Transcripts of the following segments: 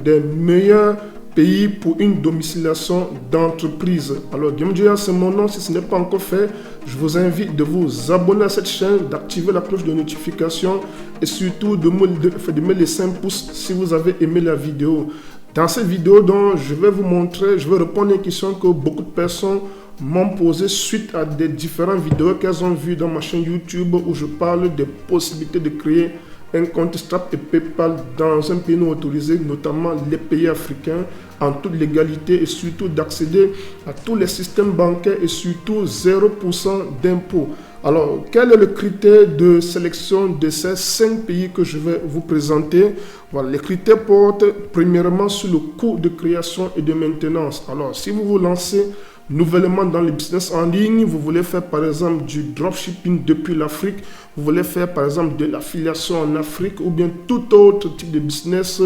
des meilleurs pays pour une domiciliation d'entreprise. Alors, Diamdia, c'est mon nom. Si ce n'est pas encore fait, je vous invite de vous abonner à cette chaîne, d'activer la cloche de notification et surtout de me laisser un pouce si vous avez aimé la vidéo. Dans cette vidéo, donc, je vais vous montrer, je vais répondre à une question que beaucoup de personnes m'ont posée suite à des différentes vidéos qu'elles ont vues dans ma chaîne YouTube où je parle des possibilités de créer un compte Stripe et PayPal dans un pays non autorisé, notamment les pays africains, en toute légalité et surtout d'accéder à tous les systèmes bancaires et surtout 0% d'impôts. Alors, quel est le critère de sélection de ces 5 pays que je vais vous présenter? Voilà, les critères portent premièrement sur le coût de création et de maintenance. Alors, si vous vous lancez nouvellement dans le business en ligne, vous voulez faire par exemple du dropshipping depuis l'Afrique, vous voulez faire par exemple de l'affiliation en Afrique ou bien tout autre type de business,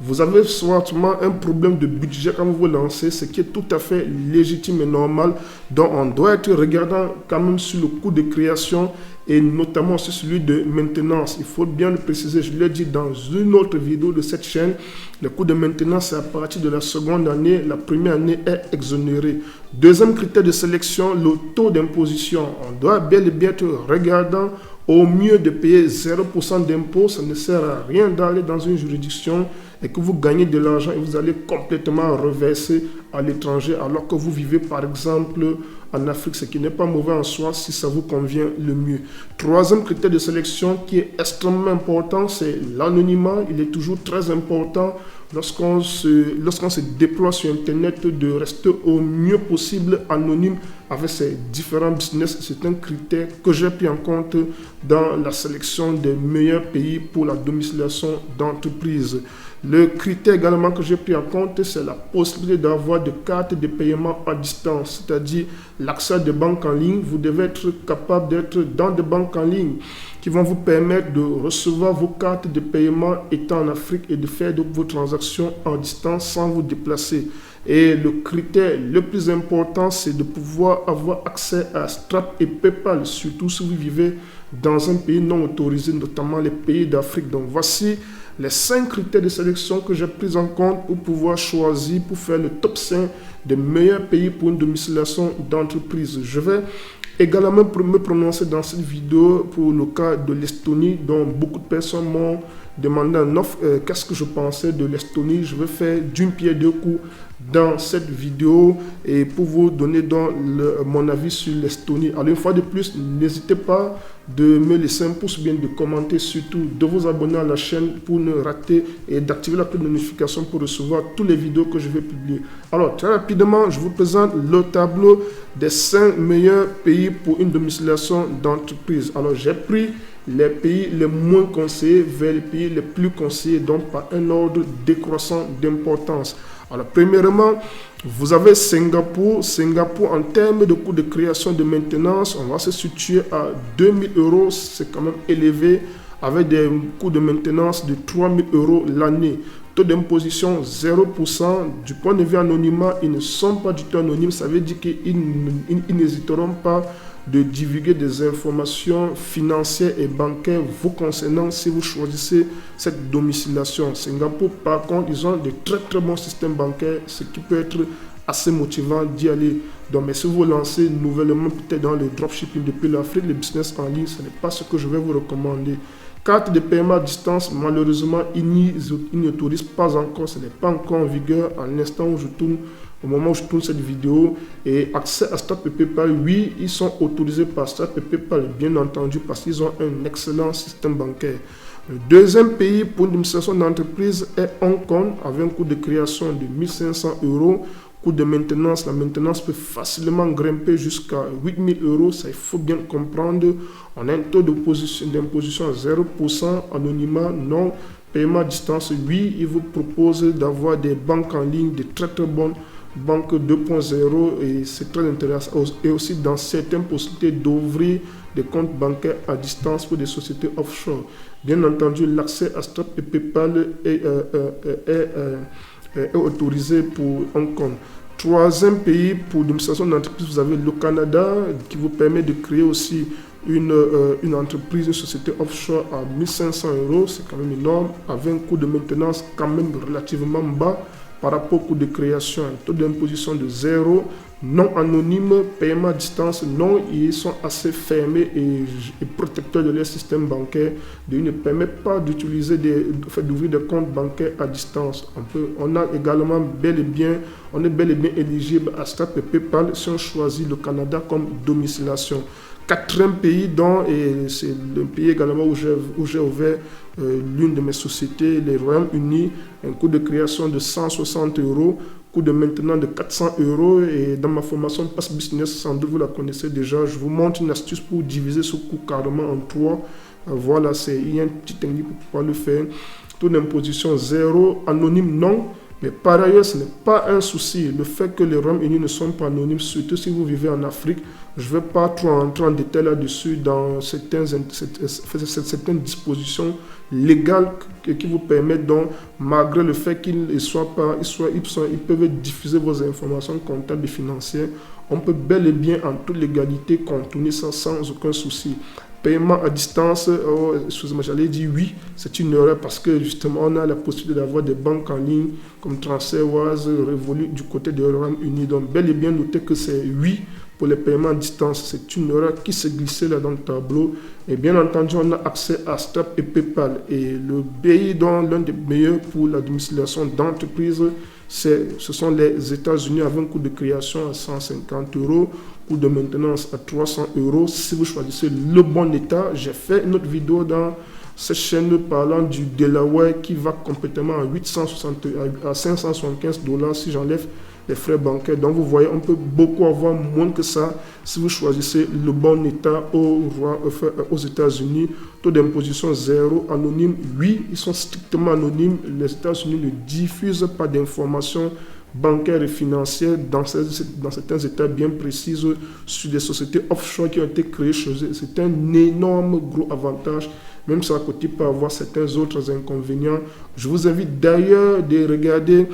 vous avez sûrement un problème de budget quand vous vous lancez, ce qui est tout à fait légitime et normal. Donc on doit être regardant quand même sur le coût de création et notamment sur celui de maintenance. Il faut bien le préciser, je l'ai dit dans une autre vidéo de cette chaîne, le coût de maintenance c'est à partir de la seconde année, la première année est exonérée. Deuxième critère de sélection, le taux d'imposition. On doit bel et bien être regardant au mieux de payer 0% d'impôt. Ça ne sert à rien d'aller dans une juridiction et que vous gagnez de l'argent et vous allez complètement reverser à l'étranger alors que vous vivez par exemple en Afrique, ce qui n'est pas mauvais en soi si ça vous convient le mieux. Troisième critère de sélection qui est extrêmement important, c'est l'anonymat. Il est toujours très important lorsqu'on se déploie sur Internet de rester au mieux possible anonyme avec ses différents business. C'est un critère que j'ai pris en compte dans la sélection des meilleurs pays pour la domiciliation d'entreprise. Le critère également que j'ai pris en compte, c'est la possibilité d'avoir des cartes de paiement à distance, c'est-à-dire l'accès à des banques en ligne. Vous devez être capable d'être dans des banques en ligne qui vont vous permettre de recevoir vos cartes de paiement étant en Afrique et de faire vos transactions en distance sans vous déplacer. Et le critère le plus important, c'est de pouvoir avoir accès à Stripe et PayPal, surtout si vous vivez dans un pays non autorisé, notamment les pays d'Afrique. Donc voici les 5 critères de sélection que j'ai pris en compte pour pouvoir choisir, pour faire le top 5 des meilleurs pays pour une domiciliation d'entreprise. Je vais également me prononcer dans cette vidéo pour le cas de l'Estonie, dont beaucoup de personnes m'ont demandé en offre qu'est-ce que je pensais de l'Estonie. Je vais faire d'une pierre deux coups dans cette vidéo et pour vous donner donc mon avis sur l'Estonie. Alors une fois de plus, n'hésitez pas de me laisser un pouce, bien de commenter, surtout de vous abonner à la chaîne pour ne rater et d'activer la cloche de notification pour recevoir toutes les vidéos que je vais publier. Alors très rapidement, je vous présente le tableau des 5 meilleurs pays pour une domiciliation d'entreprise. Alors j'ai pris les pays les moins conseillés vers les pays les plus conseillés, donc par un ordre décroissant d'importance. Alors premièrement, vous avez Singapour. Singapour, en termes de coût de création de maintenance, on va se situer à 2000 €. C'est quand même élevé avec des coûts de maintenance de 3000 € l'année. Taux d'imposition 0%. Du point de vue anonymat, ils ne sont pas du tout anonymes. Ça veut dire qu'ils n'hésiteront pas de divulguer des informations financières et bancaires vous concernant si vous choisissez cette domiciliation. Singapour, par contre, ils ont de très très bons systèmes bancaires, ce qui peut être assez motivant d'y aller. Donc, mais si vous vous lancez nouvellement peut-être dans le dropshipping depuis l'Afrique, le business en ligne, ce n'est pas ce que je vais vous recommander. Carte de paiement à distance, malheureusement, ils n'autorisent pas encore, ce n'est pas encore en vigueur à l'instant où je tourne. Au moment où je tourne cette vidéo, et accès à Stripe et PayPal, oui, ils sont autorisés par Stripe et PayPal, bien entendu, parce qu'ils ont un excellent système bancaire. Le deuxième pays pour une domiciliation d'entreprise est Hong Kong, avec un coût de création de 1500 €. Coût de maintenance, la maintenance peut facilement grimper jusqu'à 8000 €, ça il faut bien comprendre. On a un taux d'imposition à 0%, anonymat non, paiement à distance, oui, il vous propose d'avoir des banques en ligne, de très très bonnes banque 2.0 et c'est très intéressant. Et aussi dans certaines possibilités d'ouvrir des comptes bancaires à distance pour des sociétés offshore. Bien entendu, l'accès à Stripe et PayPal est autorisé pour Hong Kong. Troisième pays pour l'administration d'entreprise, vous avez le Canada qui vous permet de créer aussi une entreprise, une société offshore à 1500 euros, c'est quand même énorme, avec un coût de maintenance quand même relativement bas par rapport au coût de création, un taux d'imposition de 0, non anonyme, paiement à distance, non, ils sont assez fermés et protecteurs de leur système bancaire. Ils ne permettent pas d'utiliser d'ouvrir des comptes bancaires à distance. On a également on est bel et bien éligible à Stripe et PayPal si on choisit le Canada comme domiciliation. Quatrième pays et c'est le pays également où j'ai ouvert l'une de mes sociétés, les Royaume-Uni, un coût de création de 160 euros, coût de maintenance de 400 euros. Et dans ma formation Pass Business, sans doute vous la connaissez déjà, je vous montre une astuce pour diviser ce coût carrément en 3. Voilà, il y a une petite technique pour pouvoir le faire. Taux d'imposition 0, anonyme non. Mais par ailleurs, ce n'est pas un souci. Le fait que les Royaumes-Unis ne sont pas anonymes, surtout si vous vivez en Afrique, je ne vais pas trop entrer en détail là-dessus dans certaines dispositions légales qui vous permettent donc, malgré le fait qu'ils peuvent diffuser vos informations comptables et financières, on peut bel et bien en toute légalité contourner ça sans aucun souci. Paiement à distance, excusez-moi, j'allais dire oui, c'est une erreur parce que justement on a la possibilité d'avoir des banques en ligne comme TransferWise, Revolut du côté de Royaume-Uni. Donc bel et bien noter que c'est oui pour les paiements à distance. C'est une erreur qui s'est glissée là dans le tableau. Et bien entendu, on a accès à Stripe et PayPal. Et le pays dont l'un des meilleurs pour la domiciliation d'entreprise, ce sont les États-Unis avec un coût de création à 150 euros, coût de maintenance à 300 euros. Si vous choisissez le bon État, j'ai fait une autre vidéo dans cette chaîne parlant du Delaware qui va complètement à 575 dollars si j'enlève les frais bancaires. Donc vous voyez, on peut beaucoup avoir moins que ça si vous choisissez le bon État aux États-Unis. Taux d'imposition 0, anonyme, oui, ils sont strictement anonymes. Les États-Unis ne diffusent pas d'informations bancaires et financières dans certains États bien précis sur des sociétés offshore qui ont été créées chez eux. C'est un énorme gros avantage, même si à côté peut avoir certains autres inconvénients. Je vous invite d'ailleurs de regarder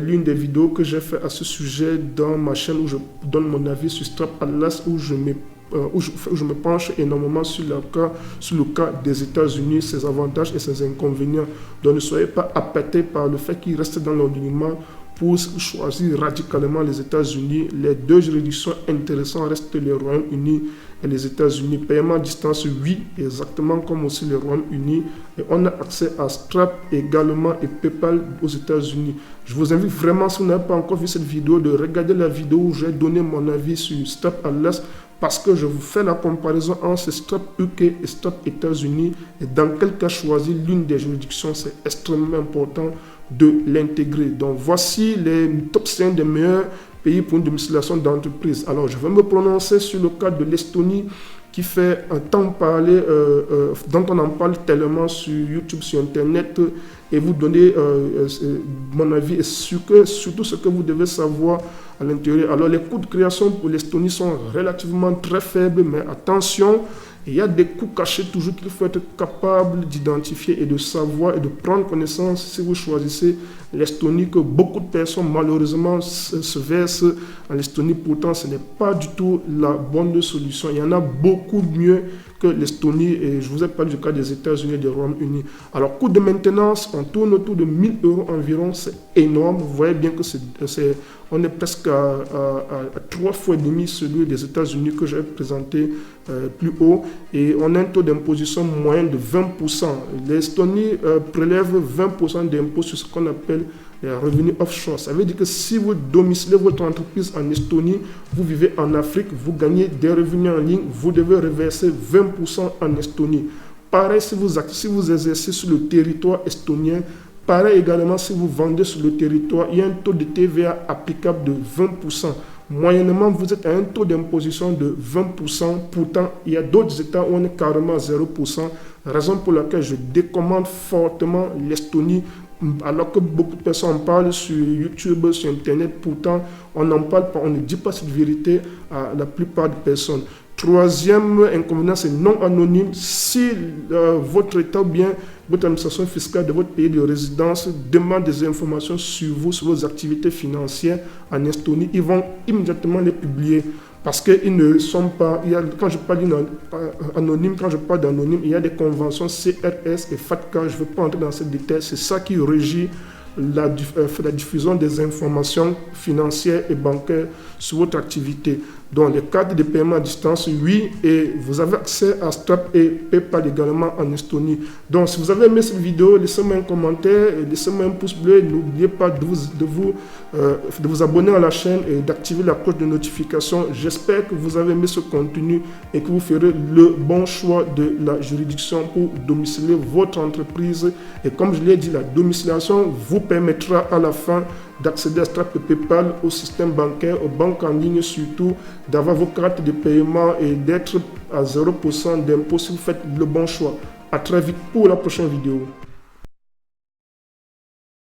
l'une des vidéos que j'ai fait à ce sujet dans ma chaîne où je donne mon avis sur Stripe Atlas, où je me penche énormément sur le cas des États-Unis, ses avantages et ses inconvénients. Donc ne soyez pas appâtés par le fait qu'ils restent dans l'anonymat pour choisir radicalement les États-Unis. Les deux juridictions intéressantes restent le Royaume-Uni et les États-Unis. Paiement à distance, oui, exactement comme aussi le Royaume-Uni. Et on a accès à Stripe également et PayPal aux États-Unis. Je vous invite vraiment, si vous n'avez pas encore vu cette vidéo, de regarder la vidéo où j'ai donné mon avis sur Stripe Atlas, parce que je vous fais la comparaison entre Stripe UK et Stripe États-Unis et dans quel cas choisir l'une des juridictions, c'est extrêmement important de l'intégrer. Donc voici les top 5 des meilleurs pays pour une domiciliation d'entreprise. Alors je vais me prononcer sur le cas de l'Estonie qui fait un temps parler, dont on en parle tellement sur YouTube, sur Internet, et vous donner mon avis et surtout ce que vous devez savoir à l'intérieur. Alors les coûts de création pour l'Estonie sont relativement très faibles, mais attention, il y a des coûts cachés toujours qu'il faut être capable d'identifier et de savoir et de prendre connaissance si vous choisissez l'Estonie, que beaucoup de personnes malheureusement se versent en Estonie. Pourtant, ce n'est pas du tout la bonne solution. Il y en a beaucoup mieux que l'Estonie et je vous ai parlé du cas des États-Unis et du Royaume-Uni. Alors, coût de maintenance, on tourne autour de 1000 euros environ. C'est énorme. Vous voyez bien que on est presque à 3 fois et demi celui des États-Unis que j'ai présenté plus haut. Et on a un taux d'imposition moyen de 20%. L'Estonie prélève 20% d'impôts sur ce qu'on appelle les revenus offshore. Ça veut dire que si vous domicilez votre entreprise en Estonie, vous vivez en Afrique, vous gagnez des revenus en ligne, vous devez reverser 20% en Estonie. Pareil si vous exercez sur le territoire estonien. Pareil également si vous vendez sur le territoire, il y a un taux de TVA applicable de 20%. Moyennement, vous êtes à un taux d'imposition de 20%. Pourtant, il y a d'autres États où on est carrément à 0%. Raison pour laquelle je décommande fortement l'Estonie. Alors que beaucoup de personnes en parlent sur YouTube, sur Internet, pourtant on n'en parle pas, on ne dit pas cette vérité à la plupart des personnes. Troisième inconvénient, c'est non anonyme. Si votre État ou bien votre administration fiscale de votre pays de résidence demande des informations sur vous, sur vos activités financières en Estonie, ils vont immédiatement les publier. parce qu'ils ne sont pas, quand je parle d'anonyme, il y a des conventions CRS et FATCA, je ne veux pas entrer dans ces détails, c'est ça qui régit la diffusion des informations financières et bancaires sur votre activité. Donc, les cartes de paiement à distance, oui, et vous avez accès à Stripe et PayPal également en Estonie. Donc, si vous avez aimé cette vidéo, laissez-moi un commentaire, laissez-moi un pouce bleu. N'oubliez pas de vous abonner à la chaîne et d'activer la cloche de notification. J'espère que vous avez aimé ce contenu et que vous ferez le bon choix de la juridiction pour domicilier votre entreprise. Et comme je l'ai dit, la domiciliation vous permettra à la fin d'accéder à Stripe et PayPal, au système bancaire, aux banques en ligne surtout, d'avoir vos cartes de paiement et d'être à 0% d'impôt si vous faites le bon choix. À très vite pour la prochaine vidéo.